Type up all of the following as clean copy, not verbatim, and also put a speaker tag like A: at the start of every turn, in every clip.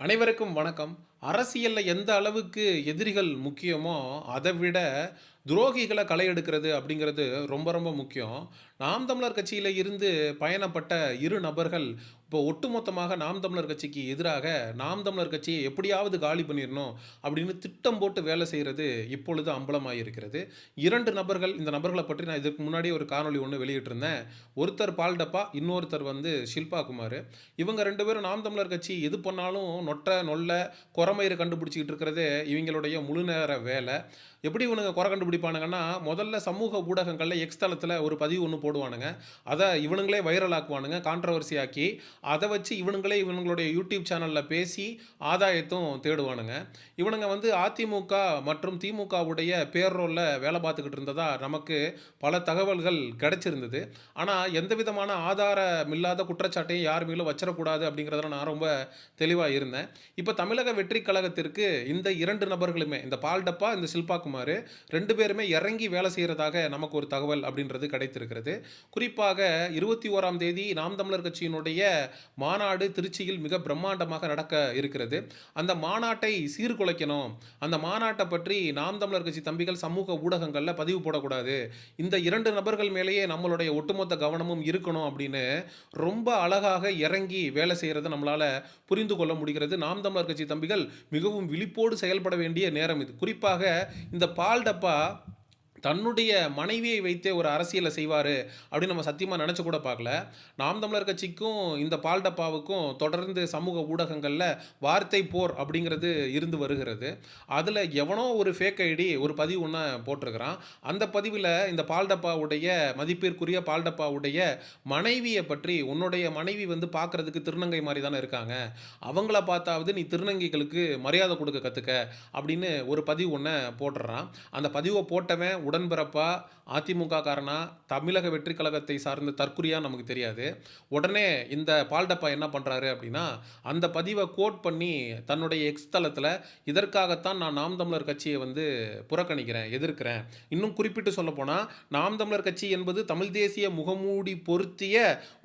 A: அனைவருக்கும் வணக்கம். அரசியல்ல எந்த அளவுக்கு எதிரிகள் முக்கியமோ, அதை விட துரோகிகள களை எடுக்கிறது அப்படிங்கிறது ரொம்ப ரொம்ப முக்கியம். நாம் தமிழர் கட்சியில இருந்து பயணப்பட்ட 2 நபர்கள், இப்போ ஒட்டுமொத்தமாக நாம் தமிழர் கட்சிக்கு எதிராக, நாம் தமிழர் கட்சியை எப்படியாவது காலி பண்ணிறணும் அப்படின்னு திட்டம் போட்டு வேலை செய்றது இப்பொழுது அம்பலமாயிருக்கிறது. 2 நபர்கள், இந்த நபர்கள பற்றி நான் இதுக்கு முன்னாடியே ஒரு காணொளி ஒண்ணு வெளியிட்டிருந்தேன். ஒருத்தர் பால் டப்பா, இன்னொருத்தர் ஷில்பா குமார். இவங்க 2 பேரும் நாம் தமிழர் கட்சி எது பண்ணாலும் நொட்ட, நொல்ல, கொறமயிர கண்டுபிடிச்சுக்கிட்டு இருக்கிறது இவங்களுடைய முழு நேர வேலை. எப்படி இவனுங்க குறை கண்டுபிடிப்பானுங்கன்னா, முதல்ல சமூக ஊடகங்கள்ல எக்ஸ் தளத்தில ஒரு பதிவு ஒண்ணு போடுவானுங்க. அத இவனுங்களே வைரல் ஆக்குவானுங்க. கான்ட்ரோவர்சி ஆக்கி, அத வச்சு இவனுங்களே இவனுங்களுடைய யூடியூப் சேனல்ல பேசி ஆதாயத்தும் தேடுவானுங்க. இவனுங்க அதிமுக மற்றும் திமுகவுடைய பேரோல்ல வேலை பார்த்துக்கிட்டு இருந்ததா நமக்கு பல தகவல்கள் கிடைச்சிருந்தது. ஆனா, எந்த விதமான ஆதாரமில்லாத குற்றச்சாட்டையும் யார் மேலும் வச்சிறக்கூடாது அப்படிங்கிறதுல நான் ரொம்ப தெளிவா இருந்தேன். இப்ப தமிழக வெற்றிக் கழகத்திற்கு இந்த 2 நபர்களுமே, இந்த பால் டப்பா, இந்த ஷில்பா குமார் 2 பேருமே இறங்கி வேலை செய்றதாக நமக்கு ஒரு தகவல் அப்படின்றது கிடைத்திருக்கிறது. குறிப்பாக 21ஆம் தேதி நாம் தமிழர் கட்சியினுடைய மாநாடு திருச்சியில் மிக பிரம்மாண்டமாக நடக்க இருக்கிறது. அந்த மாநாட்டை சீர்குலைக்கணும். அந்த மாநாட்டை பற்றி நாம் தமிழர் கட்சி தம்பிகள் சமூக ஊடகங்கள்ல பதிவு போடக்கூடாது. இந்த 2 நபர்கள் மேலேயே நம்மளுடைய ஒட்டுமொத்த கவனமும் இருக்கணும் அப்படின்னு ரொம்ப அழகாக இறங்கி வேலை செய்றத நம்மளால புரிந்து கொள்ள முடிகிறது. நாம் தமிழர் கட்சி தம்பிகள் மிகவும் விழிப்போடு செயல்பட வேண்டிய நேரம் இது. குறிப்பாக இந்த பால் டப்பா தன்னுடைய மனைவியை வைத்தே ஒரு அரசியலை செய்வாரு அப்படின்னு நம்ம சத்தியமா நினைச்சு கூட பார்க்கல. நாம் தமிழர் கட்சிக்கும் இந்த பால் டப்பாவுக்கும் தொடர்ந்து சமூக ஊடகங்கள்ல வார்த்தை போர் அப்படிங்கிறது இருந்து வருகிறது. அதுல எவனோ ஒரு ஃபேக் ஐடி ஒரு பதிவு ஒண்ண போட்டிருக்கிறான். அந்த பதிவுல இந்த பால் டப்பாவுடைய மதிப்பிற்குரிய பால் டப்பாவுடைய மனைவியை பற்றி, "உன்னுடைய மனைவி பார்க்கறதுக்கு திருநங்கை மாரி தானே இருக்காங்க. அவங்கள பார்த்தாவது நீ திருநங்கைகளுக்கு மரியாதை கொடுக்க கத்துக்க" அப்படின்னு ஒரு பதிவு ஒண்ண போட்டுறான். அந்த பதிவை போட்டவன் உடன்பிறப்பா, அதிமுக காரனா, தமிழக வெற்றிக் கழகத்தை சார்ந்த தற்குறியா நமக்கு தெரியாது. உடனே இந்த பால் டப்பா என்ன பண்றாரு அப்படின்னா, அந்த பதிவை கோட் பண்ணி தன்னுடைய எக்ஸ் தளத்தில, "இதற்காகத்தான் நான் நாம் தமிழர் கட்சியை புறக்கணிக்கிறேன், எதிர்க்கிறேன். இன்னும் குறிப்பிட்டு சொல்லப்போனா, நாம் தமிழர் கட்சி என்பது தமிழ் தேசிய முகமூடி பொருத்திய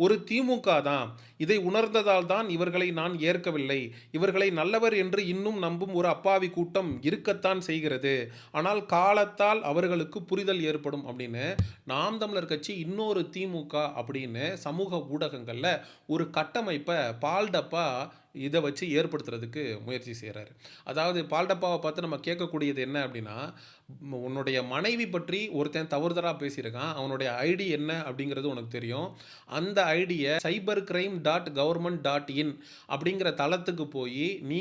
A: ஒரு திமுக தான். இதை உணர்ந்ததால் தான் இவர்களை நான் ஏற்கவில்லை. இவர்களை நல்லவர் என்று இன்னும் நம்பும் ஒரு அப்பாவி கூட்டம் இருக்கத்தான் செய்கிறது. ஆனால் காலத்தால் அவர்களுக்கு புரிதல் ஏற்படும்" அப்படின்னு நாம் தமிழர் கட்சி இன்னொரு திமுக அப்படின்னு சமூக ஊடகங்கள்ல ஒரு கட்டமைப்பை பால் டப்பா இதை வச்சு ஏற்படுத்துறதுக்கு முயற்சி செய்கிறாரு. அதாவது பால் டப்பாவை பார்த்து நம்ம கேட்கக்கூடியது என்ன அப்படின்னா, உன்னுடைய மனைவி பற்றி ஒருத்தன் தவறுதலாக பேசியிருக்கான், அவனுடைய ஐடி என்ன அப்படிங்கிறது உனக்கு தெரியும். அந்த ஐடியை cybercrime.government.in அப்படிங்கிற தளத்துக்கு போய் நீ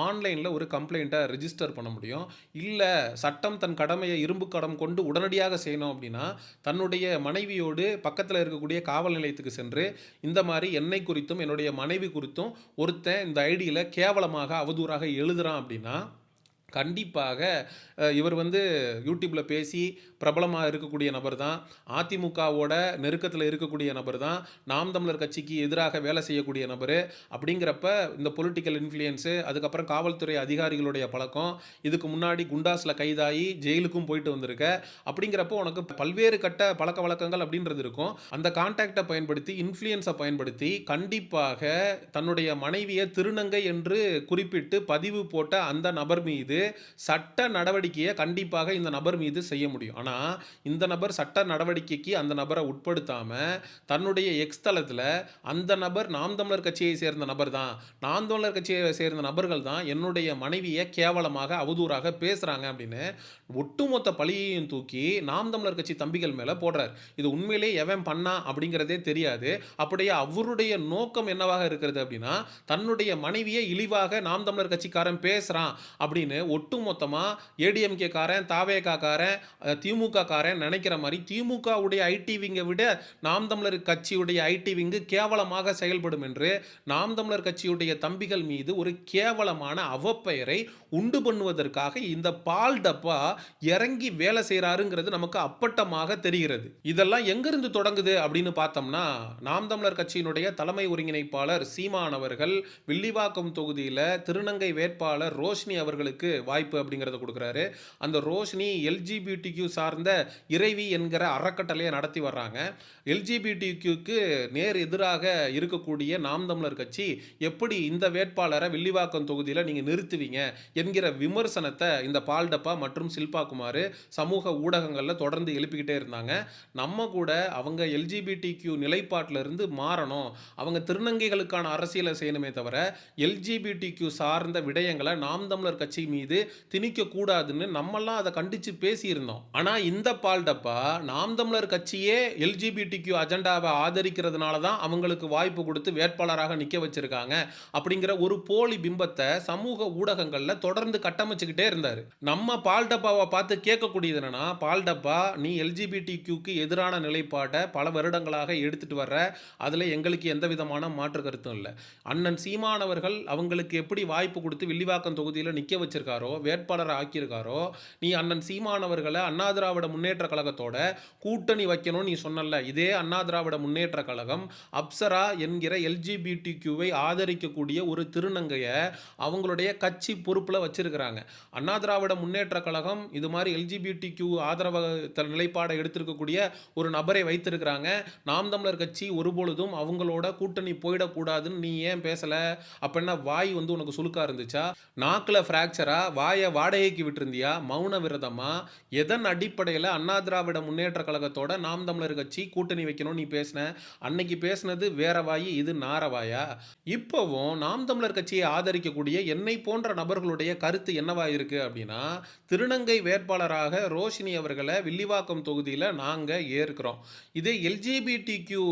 A: ஆன்லைனில் ஒரு கம்ப்ளைண்ட்டை ரிஜிஸ்டர் பண்ண முடியும். இல்லை, சட்டம் தன் கடமையை இரும்பு கடம் கொண்டு உடனடியாக செய்யணும் அப்படின்னா, தன்னுடைய மனைவியோடு பக்கத்தில் இருக்கக்கூடிய காவல் நிலையத்துக்கு சென்று, இந்த மாதிரி என்னை குறித்தும் என்னுடைய மனைவி குறித்தும் ஒருத்தன் இந்த ஐடியில கேவலமாக அவதூறாக எழுதுறான் அப்படின்னா, கண்டிப்பாக இவர் யூடியூப்ல பேசி பிரபலமா இருக்கக்கூடிய நபர் தான். அதிமுகவோட நெருக்கத்துல இருக்கக்கூடிய நபர் தான். நாம் தமிழர் கட்சிக்கு எதிராக வேலை செய்யக்கூடிய நபரு. அப்படிங்கிறப்ப இந்த பொலிட்டிக்கல் இன்ஃப்ளூயன்ஸு, அதுக்கப்புறம் காவல்துறை அதிகாரிகளுடைய பழக்கம், இதுக்கு முன்னாடி குண்டாஸ்ல கைதாகி ஜெயிலுக்கும் போயிட்டு வந்திருக்க. அப்படிங்கிறப்போ உனக்கு பல்வேறு கட்ட பழக்கவழக்கங்கள் அப்படின்றது இருக்கும். அந்த கான்டாக்ட்டை பயன்படுத்தி, இன்ஃப்ளூயன்ஸை பயன்படுத்தி கண்டிப்பாக தன்னுடைய மனைவியை திருநங்கை என்று குறிப்பிட்டு பதிவு போட்ட அந்த நபர் மீது சட்ட நடவடிக்கையை கண்டிப்பாக இந்த நபர் மீது செய்ய முடியும். ஆனா, இந்த நபர் சட்ட நடவடிக்கைக்கு அந்த நபரை உட்படுத்தாம, தன்னுடைய எக்ஸ் தளத்துல அந்த நபர் நாம் தமிழர் கட்சியை சேர்ந்த நபர் தான், நாம் தமிழர் கட்சியை சேர்ந்த நபர்கள் தான் என்னுடைய மனைவியை கேவலமாக அவதூறாக பேசுறாங்க அப்படின்னு ஒட்டுமொத்த பழியையும் தூக்கி நாம் தமிழர் கட்சி தம்பிகள் மேல போடுறார். இது உண்மையிலே எவன் பண்ணா அப்படிங்கிறதே தெரியாது. அப்படியே அவருடைய நோக்கம் என்னவாக இருக்கிறது அப்படின்னா, தன்னுடைய மனைவியை இழிவாக நாம் தமிழர் கட்சிக்காரன் பேசுறான் அப்படின்னு ஒட்டுமொத்தமா ஏடிஎம்கே காரன், தாவேகா காரன், திமுக காரன் நினைக்கிற மாதிரி திமுக உடைய ஐடி விங்கை விட நாம் தமிழர் கட்சியுடைய ஐடி விங்கு கேவலமாக செயல்படும் என்று நாம் தமிழர் கட்சியுடைய தம்பிகள் மீது ஒரு கேவலமான அவப்பெயரை உண்டு பண்ணுவதற்காக இந்த பால் டப்பா இறங்கி வேலை செய்கிறாருங்கிறது நமக்கு அப்பட்டமாக தெரிகிறது. இதெல்லாம் எங்கிருந்து தொடங்குது அப்படின்னு பார்த்தோம்னா, நாம் தமிழர் கட்சியினுடைய தலைமை ஒருங்கிணைப்பாளர் சீமான் அவர்கள் வில்லிவாக்கம் தொகுதியில் திருநங்கை வேட்பாளர் ரோஷினி அவர்களுக்கு வாய்ப்பு அப்படிங்கிறத கொடுக்குறாரு. அந்த ரோஷினி எல்ஜிபிடிக்யூ சார்ந்த இறைவி என்கிற அறக்கட்டளையை நடத்தி வர்றாங்க. எல்ஜிபிடிக்யூக்கு நேர் எதிராக இருக்கக்கூடிய நாம் தமிழர் கட்சி எப்படி இந்த வேட்பாளரை வில்லிவாக்கம் தொகுதியில் நீங்கள் நிறுத்துவீங்க என்கிற விமர்சனத்தை இந்த பால்டப்பா மற்றும் சில்பா குமார் சமூக ஊடகங்களில் தொடர்ந்து எழுப்பிக்கிட்டே இருந்தாங்க. நம்ம கூட அவங்க எல்ஜிபிடிக்யூ நிலைப்பாட்டில் இருந்து மாறணும், அவங்க திருநங்கைகளுக்கான அரசியலை செய்யணுமே தவிர எல்ஜிபிடிக்யூ சார்ந்த விடயங்களை நாம் தமிழர் கட்சி மீது திணிக்க கூடாதுன்னு நம்மெல்லாம் அதை கண்டித்து பேசியிருந்தோம். ஆனால் இந்த பால்டப்பா நாம் தமிழர் கட்சியே எல்ஜிபிடிக்யூ அஜெண்டாவை ஆதரிக்கிறதுனால தான் அவங்களுக்கு வாய்ப்பு கொடுத்து வேட்பாளராக நிற்க வச்சிருக்காங்க அப்படிங்கிற ஒரு போலி பிம்பத்தை சமூக ஊடகங்களில் தொடர்ந்து கட்டமைச்சுக்கிட்டே இருந்தார். நம்ம பால்டப்பாவை பார்த்து கேட்கக்கூடியது என்னன்னா, பால்டப்பா நீ எல்ஜிபிடிக்யூக்கு எதிரான நிலைப்பாட்டை பல வருடங்களாக எடுத்துட்டு வர்ற, அதில் எங்களுக்கு எந்த விதமான மாற்று கருத்தும் இல்லை. அண்ணன் சீமானவர்கள் அவங்களுக்கு எப்படி வாய்ப்பு கொடுத்து வில்லிவாக்கம் தொகுதியில் நிற்க வச்சிருக்காரோ, வேட்பாளரை ஆக்கியிருக்காரோ, நீ அண்ணன் சீமானவர்களை அண்ணா திராவிட முன்னேற்ற கழகத்தோட கூட்டணி வைக்கணும்னு நீ சொன்னல. இதே அண்ணா திராவிட முன்னேற்ற கழகம் அப்சரா என்கிற எல்ஜிபிடிக்யூவை ஆதரிக்கக்கூடிய ஒரு திருநங்கையை அவங்களுடைய கட்சி பொறுப்பில் வச்சிருக்கிறாங்க. அண்ணா திராவிட முன்னேற்ற கழகம் இது மாதிரி எல்ஜிபிடிக்யூ ஆதரவு நிலைப்பாடை எடுத்திருக்கக்கூடிய ஒரு நபரை வைத்திருக்கிறாங்க. நாம் தமிழர் கட்சி ஒருபொழுதும் அவங்களோட கூட்டணி போயிடக்கூடாதுன்னு நீ ஏன் பேசலை? அப்போ என்ன வாய் உனக்கு சுழுக்கா இருந்துச்சா? நாக்கில் ஃப்ராக்சரா? வாயை வாடகைக்கு விட்டுருந்தியா? மௌன விரதமா? எதன் அடிப்படையில் அண்ணா திராவிட முன்னேற்ற கழகத்தோட நாம் தமிழர் கட்சி கூட்டணி வைக்கணும் நீ பேசின? அன்னைக்கு பேசினது வேற வாயி, இது நாரவாயா? இப்போவும் நாம் தமிழர் கட்சியை ஆதரிக்கக்கூடிய என்னை போன்ற நபர்களுடைய கருத்து என்னவா இருக்கு அப்படின்னா, திருநங்கை வேட்பாளராக ரோஷினி அவர்களை வில்லிவாக்கம் தொகுதியில் நாங்கள் ஏற்கிறோம். இதே எல்ஜிபிடிக்யூ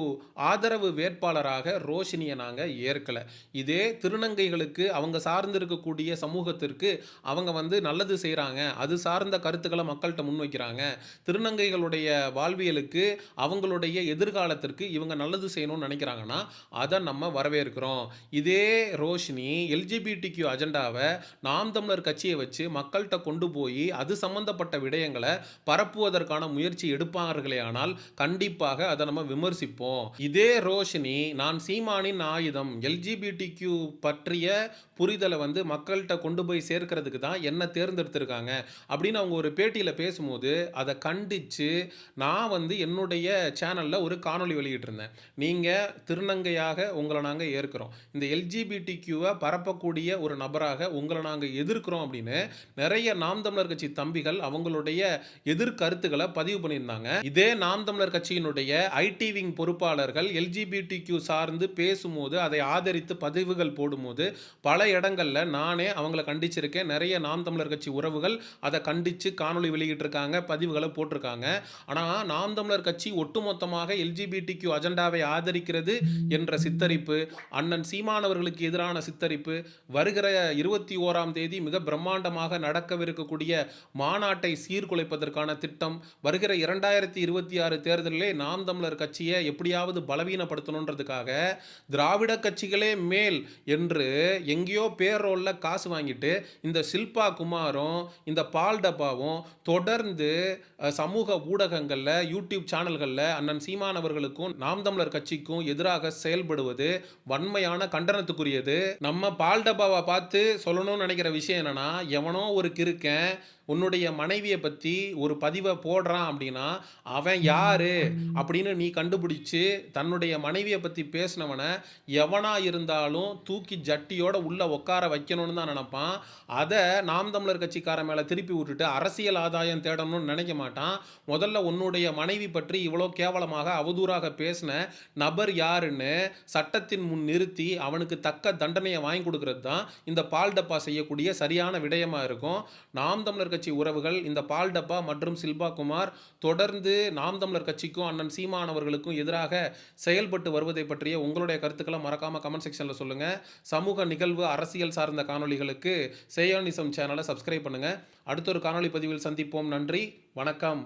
A: ஆதரவு வேட்பாளராக ரோஷினியை நாங்கள் ஏற்கலை. இதே திருநங்கைகளுக்கு அவங்க சார்ந்து இருக்கக்கூடிய சமூகத்திற்கு அவங்க நல்லது செய்கிறாங்க, அது சார்ந்த கருத்துக்களை மக்கள்கிட்ட முன்வைக்கிறாங்க, திருநங்கைகளுடைய வாழ்வியலுக்கு அவங்களுடைய எதிர்காலத்திற்கு இவங்க நல்லது செய்யணும்னு நினைக்கிறாங்கன்னா அதை நம்ம வரவேற்கிறோம். இதே ரோஷினி எல்ஜிபிடிக்யூ அஜெண்டாவை நாம் தமிழர் கட்சியை வச்சு மக்கள்கிட்ட கொண்டு போய் அது சம்பந்தப்பட்ட விடயங்களை பரப்புவதற்கான முயற்சி எடுப்பார்களே ஆனால் கண்டிப்பாக அதை நம்ம விமர்சிப்போம். இதே ரோஷினி நான் சீமானின் ஆயுதம் எல்ஜிபிடிக்யூ பற்றிய புரிதலை மக்கள்கிட்ட கொண்டு போய் சேர்க்கிறதுக்கு தான் என்ன தேர்ந்தெடுத்திருக்காங்க அப்படின்னு அவங்க ஒரு பேட்டியில் பேசும்போது அதை கண்டித்து நான் என்னுடைய சேனலில் ஒரு காணொளி வெளியிட்டிருந்தேன். நீங்கள் திருநங்கையாக உங்களை நாங்கள் ஏற்கிறோம், இந்த எல்ஜிபிடிக்யூவை பரப்பக்கூடிய ஒரு நபராக உங்களை நாங்கள் எதிர்க்கிறோம் அப்படின்னு நிறைய நாம் தமிழர் கட்சி தம்பிகள் அவங்களுடைய எதிர்கருத்துக்களை பதிவு பண்ணியிருந்தாங்க. இதே நாம் தமிழர் கட்சியினுடைய ஐடி விங் பொறுப்பாளர்கள் எல்ஜிபிடிக்யூ சார்ந்து பேசும்போது அதை ஆதரித்து பதிவுகள் போடும்போது பல இடங்களில் நானே அவங்களை கண்டிச்சிருக்கேன். நிறைய நாம் தமிழர் கட்சி உறவுகள் அதை கண்டித்து காணொளி வெளியிட்டிருக்காங்க, பதிவுகளை போட்டிருக்காங்க. ஆனால் நாம் தமிழர் கட்சி ஒட்டுமொத்தமாக எல்ஜிபிடிக்யூ அஜெண்டாவை ஆதரிக்கிறது என்ற சித்தரிப்பு, அண்ணன் சீமானவர்களுக்கு எதிரான சித்தரிப்பு, வருகிற 21ஆம் தேதி மிக பிரம்மாண்டமாக நடக்கவிருக்கக்கூடிய மாநாட்டை சீர்குலைப்பதற்கான திட்டம், வருகிற 2026 தேர்தலிலே நாம் தமிழர் கட்சியை எப்படியாவது பலவீனப்படுத்தணுன்றதுக்காக திராவிட கட்சிகளே மேல் என்று எங்கேயோ பேரோல்ல காசு வாங்கிட்டு இந்த சில்பா குமாரும் இந்த பால்டப்பாவும் தொடர்ந்து சமூக ஊடகங்களில் யூடியூப் சேனல்களில் அண்ணன் சீமான் அவர்களுக்கும் நாம் தமிழர் கட்சிக்கும் எதிராக செயல்படுவது வன்மையான கண்டனத்துக்குரியது. நம்ம பால்டப்பாவை பார்த்து சொல்லணும்னு நினைக்கிற விஷயம் என்னன்னா, எவனோ ஒரு கிறுக்கன் உன்னுடைய மனைவியை பற்றி ஒரு பதிவை போடுறான் அப்படின்னா அவன் யாரு அப்படின்னு நீ கண்டுபிடிச்சு தன்னுடைய மனைவியை பற்றி பேசினவனை எவனா இருந்தாலும் தூக்கி ஜட்டியோட உள்ள உட்கார வைக்கணும்னு தான் நினைப்பான். அதை நாம் தமிழர் கட்சிக்காரன் மேலே திருப்பி விட்டுட்டு அரசியல் ஆதாயம் தேடணும்னு நினைக்க மாட்டான். முதல்ல உன்னுடைய மனைவி பற்றி இவ்வளோ கேவலமாக அவதூறாக பேசின நபர் யாருன்னு சட்டத்தின் முன் நிறுத்தி அவனுக்கு தக்க தண்டனையை வாங்கி கொடுக்கறது தான் இந்த பால்டப்பா செய்யக்கூடிய சரியான விடயமா இருக்கும். நாம் தமிழர் கட்சி உறவுகள் இந்த பால்டப்பா மற்றும் சில்பா குமார் தொடர்ந்து நாம் தமிழர் கட்சிக்கும் அண்ணன் சீமான் அவர்களுக்கும் எதிராக செயல்பட்டு வருவதை பற்றிய உங்களுடைய கருத்துக்களை மறக்காம கமெண்ட் செக்ஷன்ல சொல்லுங்க. சமூக நிகழ்வு அரசியல் சார்ந்த காணொளிகளுக்கு சேயோனிசம் சேனலை சப்ஸ்கிரைப் பண்ணுங்க. அடுத்த ஒரு காணொளி பதிவில் சந்திப்போம். நன்றி, வணக்கம்.